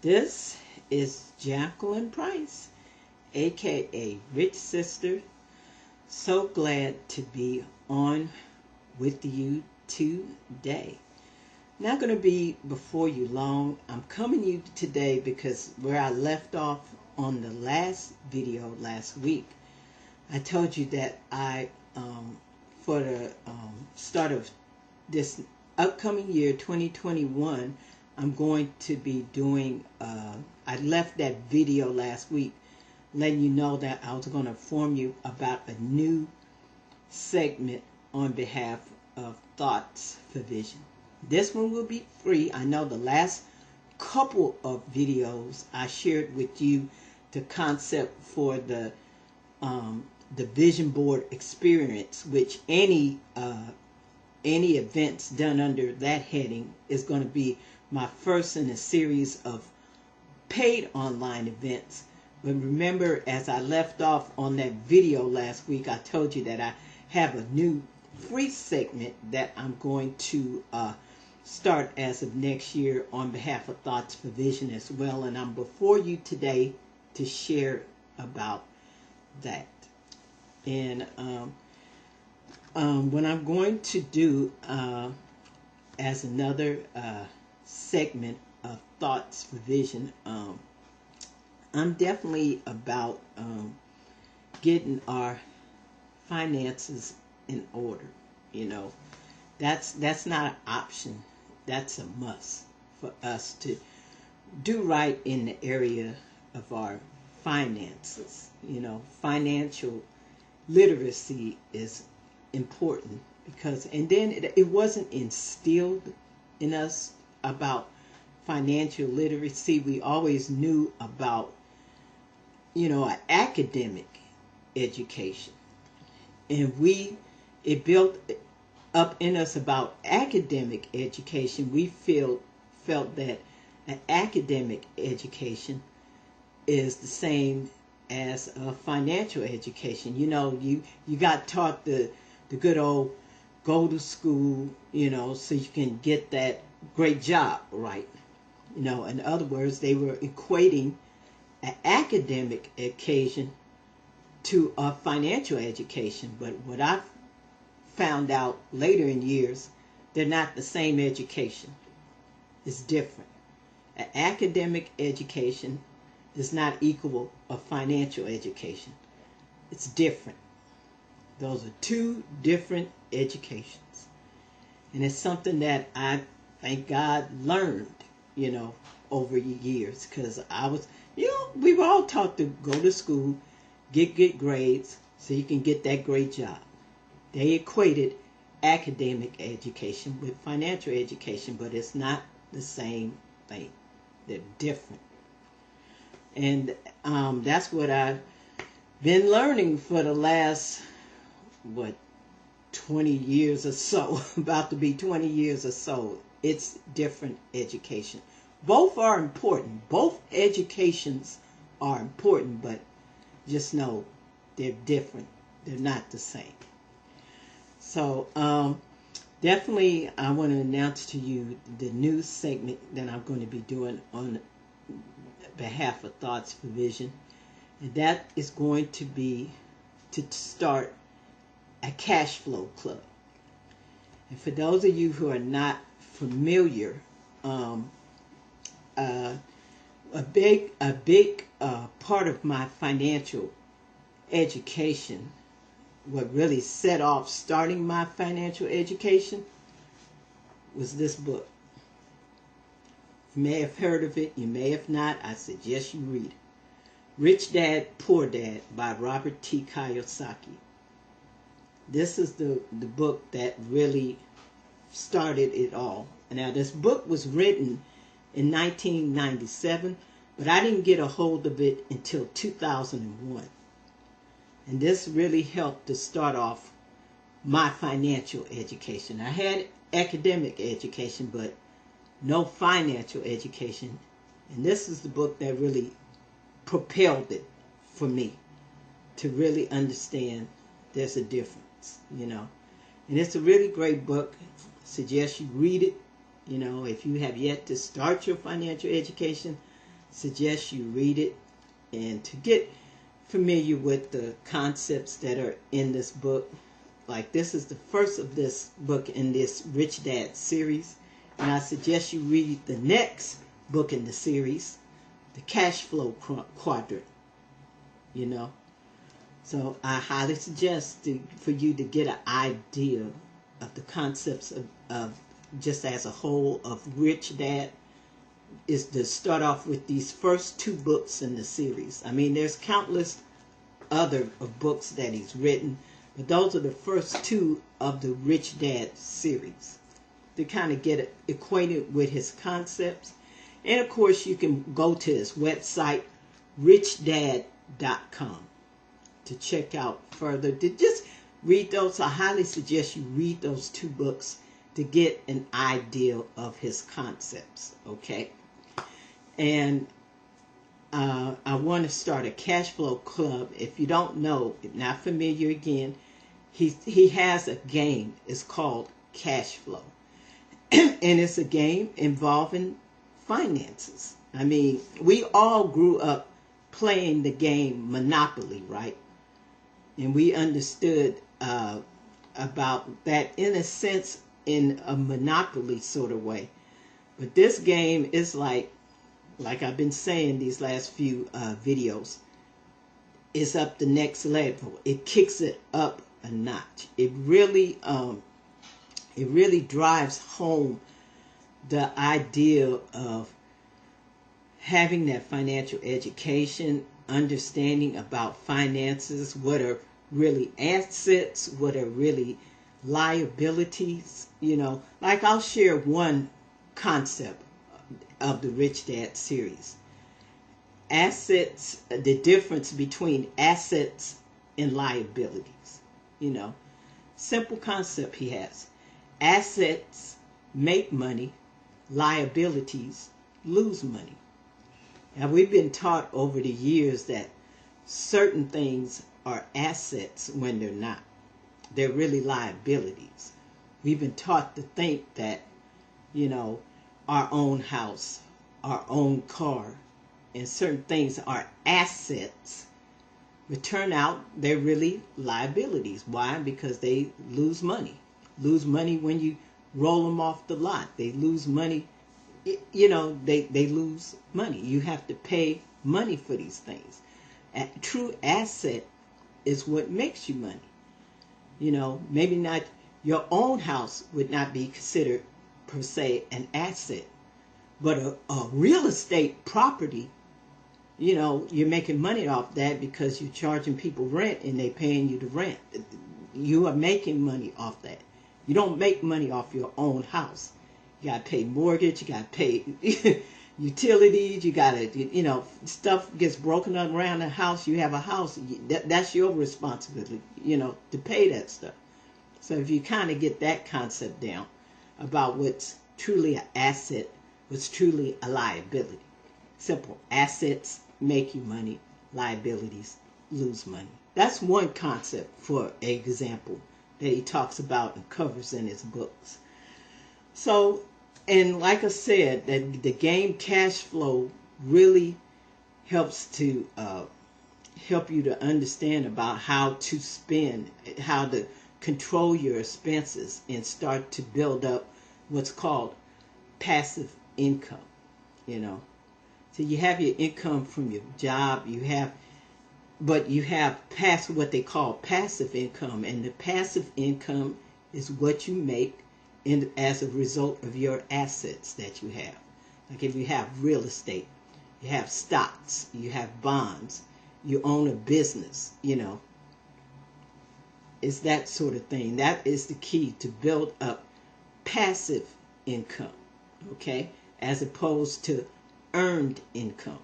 This is Jacqueline Price, aka Rich Sister. So glad to be on with you today. Not going to be before you long. I'm coming to you today because where I left off on the last video last week, I told you that for the start of this upcoming year, 2021, I'm going to be doing, I left that video last week letting you know that I was going to inform you about a new segment on behalf of Thoughts for Vision. This one will be free. I know the last couple of videos I shared with you the concept for the vision board experience, which any events done under that heading is going to be my first in a series of paid online events. But remember, as I left off on that video last week, I told you that I have a new free segment that I'm going to start as of next year on behalf of Thoughts for Vision as well. And I'm before you today to share about that. And what I'm going to do as another segment of Thoughts for Vision, I'm definitely about getting our finances in order. You know, that's not an option. That's a must for us to do right in the area of our finances. You know, financial literacy is important because, and then it wasn't instilled in us about financial literacy. We always knew about, you know, an academic education, and it built up in us about academic education. We felt that an academic education is the same as a financial education. You know, you got taught the good old go to school, you know, so you can get that great job, right? You know, in other words, they were equating an academic education to a financial education. But what I've found out later in years, they're not the same education. It's different. An academic education does not equal a financial education. It's different. Those are two different educations. And it's something that I, thank God, learned, you know, over years. Because I was, you know, we were all taught to go to school, get good grades, so you can get that great job. They equated academic education with financial education, but it's not the same thing. They're different. And that's what I've been learning for the last, 20 years or so, about to be 20 years or so. It's different education. Both are important. Both educations are important, but just know they're different. They're not the same. So definitely I want to announce to you the new segment that I'm going to be doing on behalf of Thoughts for Vision. And that is going to be to start a cash flow club. And for those of you who are not familiar, a big part of my financial education, what really set off starting my financial education, was this book. You may have heard of it, you may have not. I suggest you read it. Rich Dad, Poor Dad by Robert T. Kiyosaki. This is the book that really started it all. Now, this book was written in 1997, but I didn't get a hold of it until 2001. And this really helped to start off my financial education. I had academic education, but no financial education. And this is the book that really propelled it for me to really understand there's a difference, you know. And it's a really great book. Suggest you read it. You know, if you have yet to start your financial education, suggest you read it and to get familiar with the concepts that are in this book. Like, this is the first of this book in this Rich Dad series, and I suggest you read the next book in the series, the Cash Flow Quadrant. You know, so I highly suggest for you to get an idea of the concepts of just as a whole of Rich Dad, is to start off with these first two books in the series. I mean, there's countless other of books that he's written, but those are the first two of the Rich Dad series, to kind of get acquainted with his concepts. And of course, you can go to his website, richdad.com, to check out further, to just read those. I highly suggest you read those two books to get an idea of his concepts, okay? And I want to start a cash flow club. If you don't know, not familiar again, he has a game. It's called Cash Flow. And it's a game involving finances. I mean, we all grew up playing the game Monopoly, right? And we understood about that in a sense, in a Monopoly sort of way. But this game is like I've been saying these last few videos, is up the next level. It kicks it up a notch. It really drives home the idea of having that financial education, understanding about finances, what are really assets, what are really liabilities. You know, like, I'll share one concept of the Rich Dad series. Assets, the difference between assets and liabilities. You know, simple concept he has. Assets make money, liabilities lose money. Now, we've been taught over the years that certain things are assets when they're not. They're really liabilities. We've been taught to think that, you know, our own house, our own car, and certain things are assets, but turn out they're really liabilities. Why? Because they lose money. Lose money when you roll them off the lot. They lose money, you know, they lose money. You have to pay money for these things. A true asset is what makes you money. You know, maybe not your own house would not be considered per se an asset, but a real estate property, you know, you're making money off that because you're charging people rent and they're paying you the rent. You are making money off that. You don't make money off your own house. You got to pay mortgage, you got to pay utilities, you got to, you know, stuff gets broken up around the house. You have a house, that's your responsibility, you know, to pay that stuff. So if you kind of get that concept down about what's truly an asset, what's truly a liability. Simple. Assets make you money, liabilities lose money. That's one concept, for example, that he talks about and covers in his books. So, and like I said, that the game Cash Flow really helps to help you to understand about how to spend, how to control your expenses and start to build up what's called passive income. You know, so you have your income from your job, but you have what they call passive income, and the passive income is what you make as a result of your assets that you have. Like, if you have real estate, you have stocks, you have bonds, you own a business, you know, it's that sort of thing. That is the key to build up passive income, okay, as opposed to earned income,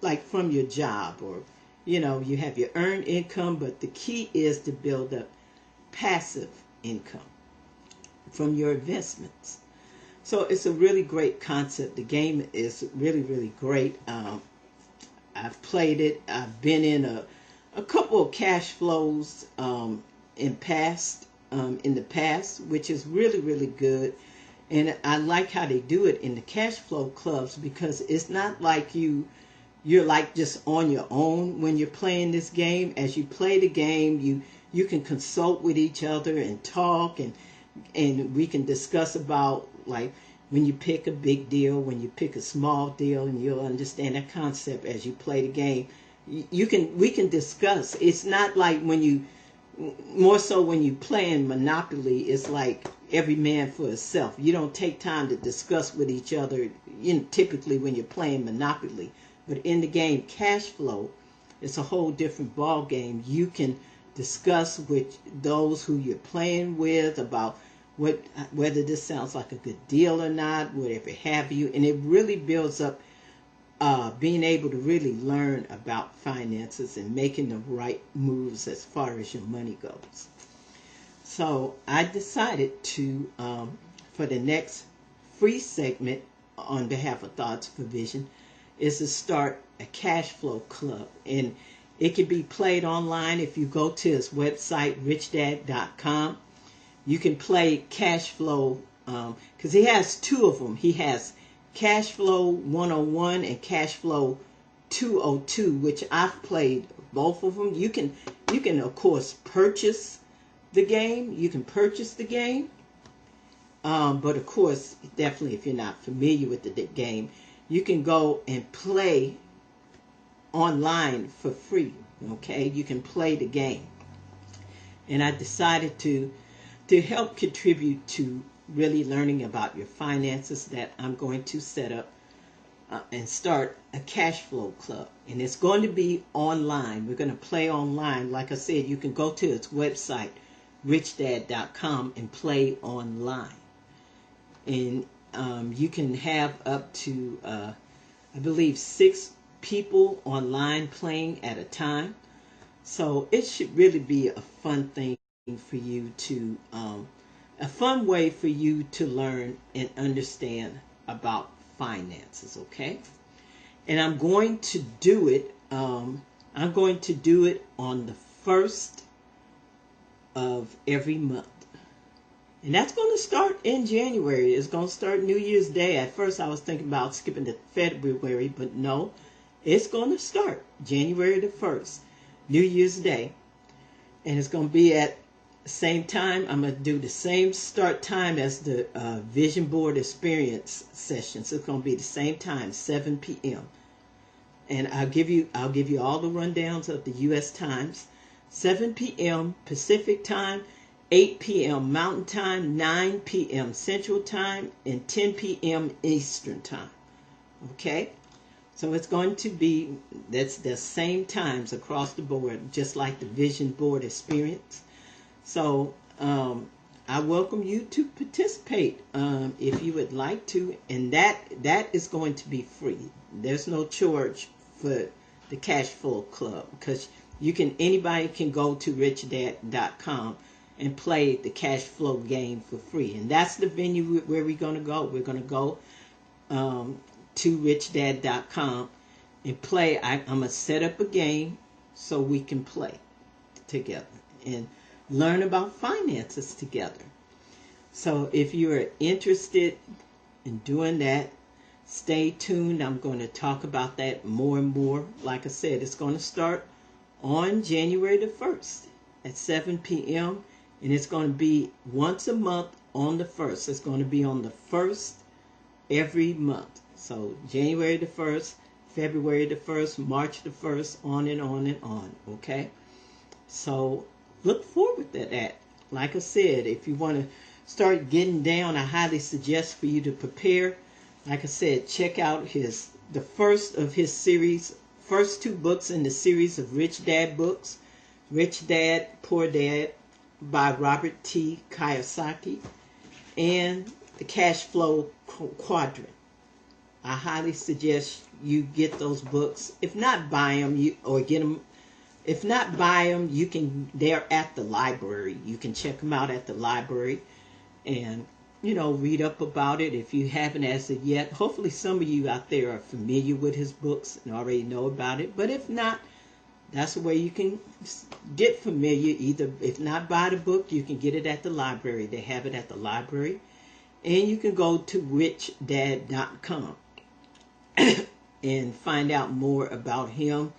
like from your job, or, you know, you have your earned income, but the key is to build up passive income from your investments. So it's a really great concept. The game is really, really great. I've played it. I've been in a couple of cash flows in the past, which is really, really good. And I like how they do it in the cash flow clubs, because it's not like you you're like just on your own when you're playing this game. As you play the game, you can consult with each other and talk, and we can discuss about, like, when you pick a big deal, when you pick a small deal, and you'll understand that concept as you play the game. We can discuss. It's not like when you, more so when you playing Monopoly, it's like every man for himself. You don't take time to discuss with each other, typically when you're playing Monopoly. But in the game Cash Flow, it's a whole different ball game. You can discuss with those who you're playing with about whether this sounds like a good deal or not, whatever have you. And it really builds up being able to really learn about finances and making the right moves as far as your money goes. So I decided to, for the next free segment on behalf of Thoughts for Vision, is to start a cash flow club. And it can be played online. If you go to his website, richdad.com, you can play cash flow, because he has two of them. He has Cash Flow 101 and Cash Flow 202, which I've played both of them. You can of course purchase the game. You can purchase the game, but of course, definitely if you're not familiar with the game, you can go and play online for free. Okay, you can play the game. And I decided to help contribute to really learning about your finances, that I'm going to set up and start a cash flow club. And it's going to be online. We're going to play online. Like I said, you can go to its website, richdad.com, and play online. And you can have up to, I believe, 6 people online playing at a time. So it should really be a fun thing for you to, a fun way for you to learn and understand about finances, okay? And I'm going to do it, on the 1st of every month. And that's going to start in January. It's going to start New Year's Day. At first I was thinking about skipping to February, but no, it's going to start January the 1st, New Year's Day. And it's going to be at the same time. I'm going to do the same start time as the Vision Board Experience sessions. It's going to be the same time, 7 p.m. And I'll give you all the rundowns of the U.S. times. 7 p.m. Pacific time, 8 p.m. Mountain Time, 9 p.m. Central Time, and 10 p.m. Eastern Time. Okay? So it's going to be, that's the same times across the board, just like the Vision Board Experience. So I welcome you to participate if you would like to, and that is going to be free. There's no charge for the Cash Flow Club, because anybody can go to richdad.com and play the Cash Flow game for free. And that's the venue where we're going to go. We're going to go to richdad.com and play. I'm going to set up a game so we can play together and learn about finances together. So if you are interested in doing that, stay tuned. I'm going to talk about that more and more. Like I said, it's going to start on January the 1st at 7 p.m. and it's going to be once a month on the 1st. It's going to be on the 1st every month. So January the 1st, February the 1st, March the 1st, on and on and on. Okay? So look forward to that. Like I said, if you want to start getting down, I highly suggest for you to prepare. Like I said, check out the first of his series, first 2 books in the series of Rich Dad books, Rich Dad, Poor Dad by Robert T. Kiyosaki, and the Cash Flow Quadrant. I highly suggest you get those books. If not, buy them or get them. If not, buy them. They're at the library. You can check them out at the library and, read up about it if you haven't as of yet. Hopefully some of you out there are familiar with his books and already know about it. But if not, that's the way you can get familiar. Either, if not buy the book, you can get it at the library. They have it at the library. And you can go to richdad.com. and find out more about him.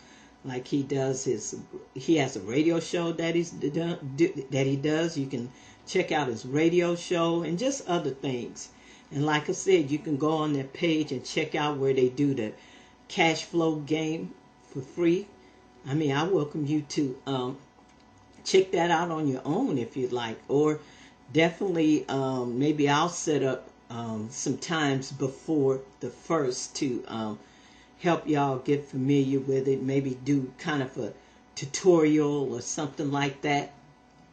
Like he has a radio show that he does. You can check out his radio show and just other things. And like I said, you can go on their page and check out where they do the cash flow game for free. I mean, I welcome you to check that out on your own if you'd like, or definitely maybe I'll set up some times before the first to help y'all get familiar with it. Maybe do kind of a tutorial or something like that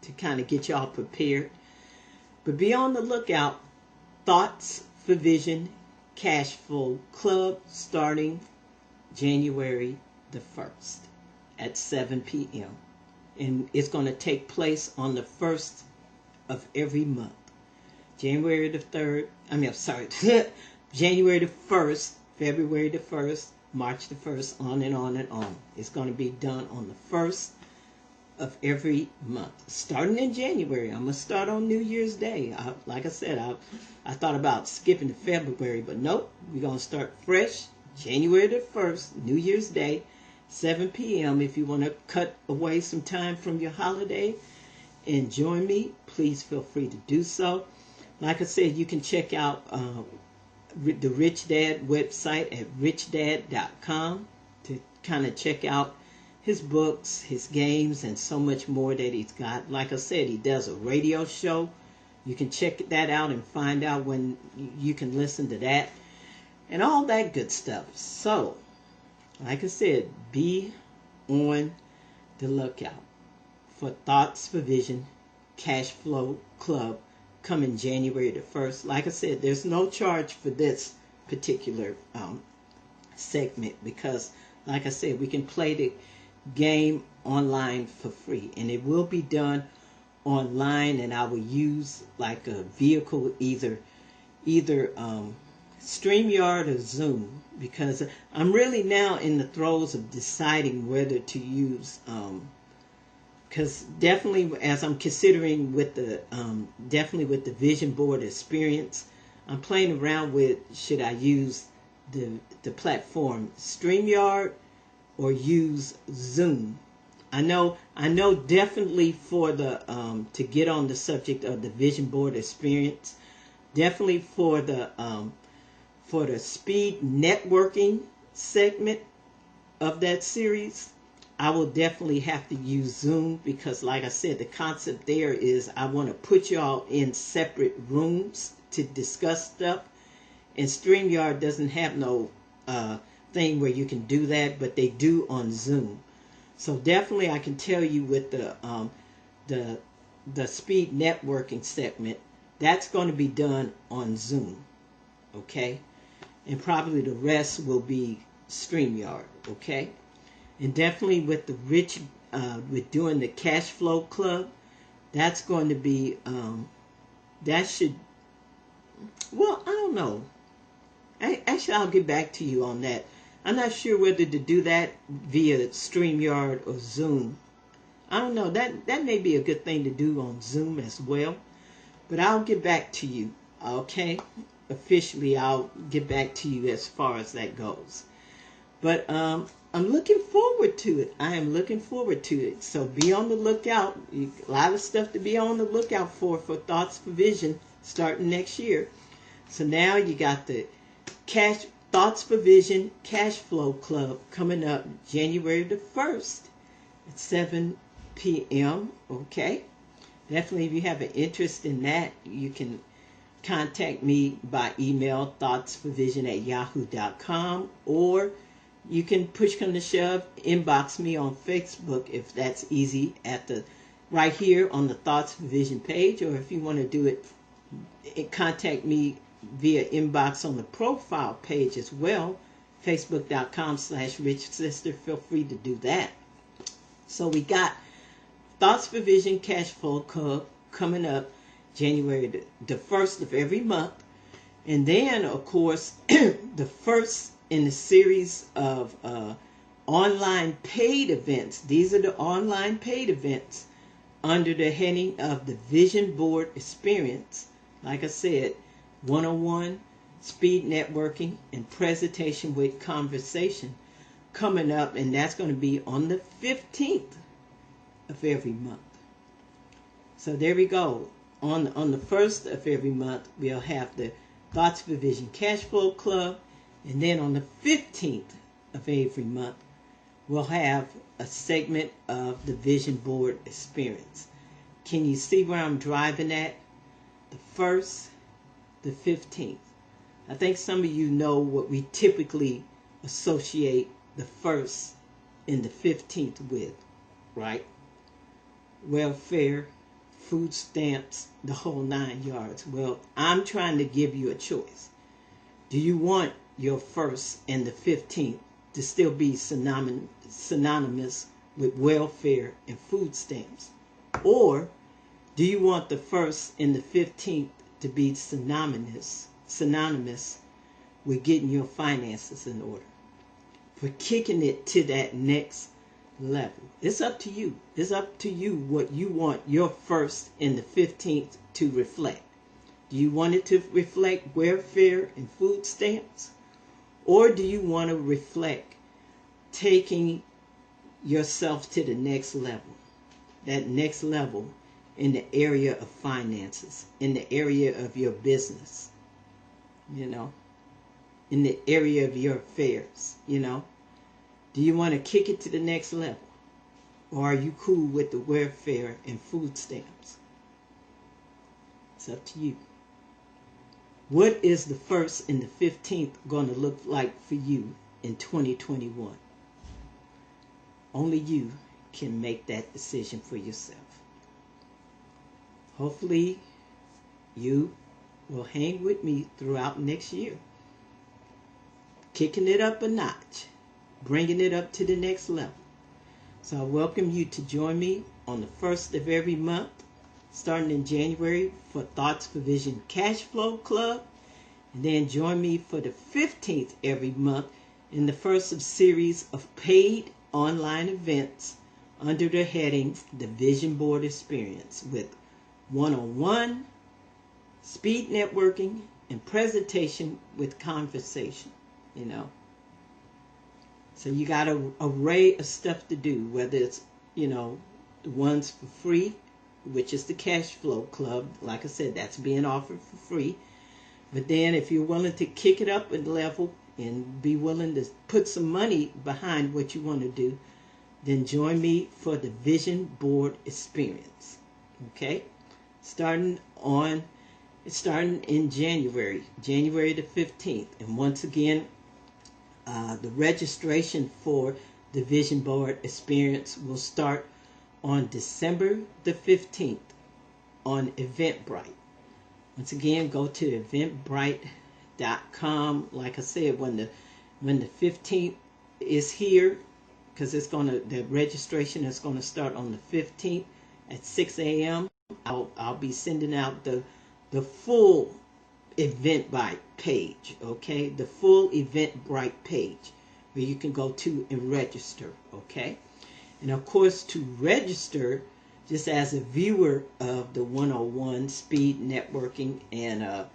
to kind of get y'all prepared. But be on the lookout. Thoughts for Vision Cash Flow Club starting January the 1st at 7 p.m. And it's going to take place on the 1st of every month. January the 3rd, January the 1st, February the 1st, March the 1st, on and on and on. It's going to be done on the 1st of every month. Starting in January, I'm going to start on New Year's Day. Like I said, I thought about skipping to February, but nope, we're going to start fresh January the 1st, New Year's Day, 7 p.m. If you want to cut away some time from your holiday and join me, please feel free to do so. Like I said, you can check out the Rich Dad website at richdad.com to kind of check out his books, his games, and so much more that he's got. Like I said, he does a radio show. You can check that out and find out when you can listen to that and all that good stuff. So, like I said, be on the lookout for Thoughts for Vision Cash Flow Club coming January the 1st. Like I said, there's no charge for this particular segment because, like I said, we can play the game online for free, and it will be done online, and I will use like a vehicle, either StreamYard or Zoom, because I'm really now in the throes of deciding whether to use because definitely as I'm considering with the definitely with the vision board experience, I'm playing around with, should I use the platform StreamYard or use Zoom. I know definitely for the to get on the subject of the vision board experience, definitely for the speed networking segment of that series, I will definitely have to use Zoom, because like I said, the concept there is I want to put y'all in separate rooms to discuss stuff, and StreamYard doesn't have no thing where you can do that, but they do on Zoom. So definitely I can tell you with the speed networking segment, that's going to be done on Zoom, okay? And probably the rest will be StreamYard, okay? And definitely with the with doing the cash flow club, that's going to be, that should, well, I don't know. Actually, I'll get back to you on that. I'm not sure whether to do that via StreamYard or Zoom. I don't know. That may be a good thing to do on Zoom as well. But I'll get back to you, okay? Officially, I'll get back to you as far as that goes. But I'm looking forward to it. I am looking forward to it. So be on the lookout. A lot of stuff to be on the lookout for Thoughts for Vision starting next year. So now you got the Thoughts for Vision Cash Flow Club coming up January the 1st at 7 p.m. Okay? Definitely, if you have an interest in that, you can contact me by email, thoughtsforvision@yahoo.com, or you can push come to shove, inbox me on Facebook if that's easy right here on the Thoughts for Vision page, or if you want to do it, contact me via inbox on the profile page as well, facebook.com/richsister. Feel free to do that. So we got Thoughts for Vision Cash Flow Club coming up January the 1st of every month. And then, of course, the first in the series of online paid events. These are the online paid events under the heading of the Vision Board Experience. Like I said, one-on-one speed networking, and presentation with conversation coming up, and that's going to be on the 15th of every month. So there we go. On the 1st of every month, we'll have the Thoughts for Vision Cash Flow Club, and then on the 15th of every month, we'll have a segment of the Vision Board Experience. Can you see where I'm driving at? The 1st, the 15th. I think some of you know what we typically associate the 1st and the 15th with, right? Welfare, food stamps, the whole 9 yards. Well, I'm trying to give you a choice. Do you want your 1st and the 15th to still be synonymous with welfare and food stamps? Or do you want the 1st and the 15th to be synonymous with getting your finances in order, for kicking it to that next level? It's up to you. It's up to you what you want your 1st and the 15th to reflect. Do you want it to reflect welfare and food stamps? Or do you want to reflect taking yourself to the next level? That next level in the area of finances, in the area of your business, in the area of your affairs, Do you want to kick it to the next level? Or are you cool with the welfare and food stamps? It's up to you. What is the 1st and the 15th going to look like for you in 2021? Only you can make that decision for yourself. Hopefully, you will hang with me throughout next year, kicking it up a notch, bringing it up to the next level. So I welcome you to join me on the 1st of every month, starting in January, for Thoughts for Vision Cash Flow Club, and then join me for the 15th every month in the first of series of paid online events under the heading The Vision Board Experience, with one-on-one, speed networking, and presentation with conversation, So you got an array of stuff to do, whether it's, the ones for free, which is the Cash Flow Club. Like I said, that's being offered for free. But then if you're willing to kick it up a level and be willing to put some money behind what you want to do, then join me for the Vision Board Experience. Okay? Starting in January the 15th. And once again, the registration for the Vision Board Experience will start on December the 15th on Eventbrite. Once again, go to eventbrite.com. Like I said, when the 15th is here, because the registration is going to start on the 15th at 6 a.m. I'll be sending out the full Eventbrite page, okay? The full Eventbrite page where you can go to and register, okay? And of course, to register just as a viewer of the 101 speed networking and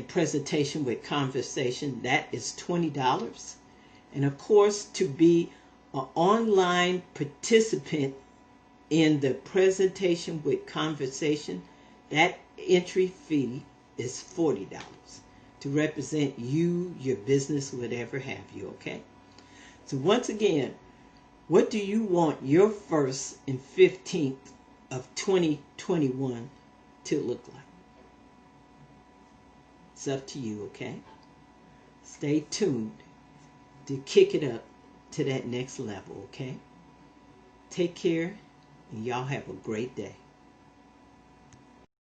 presentation with conversation, that is $20. And of course, to be an online participant in the presentation with conversation, that entry fee is $40 to represent you, your business, whatever have you, okay? So once again, what do you want your 1st and 15th of 2021 to look like? It's up to you, okay? Stay tuned to kick it up to that next level, okay? Take care, and y'all have a great day.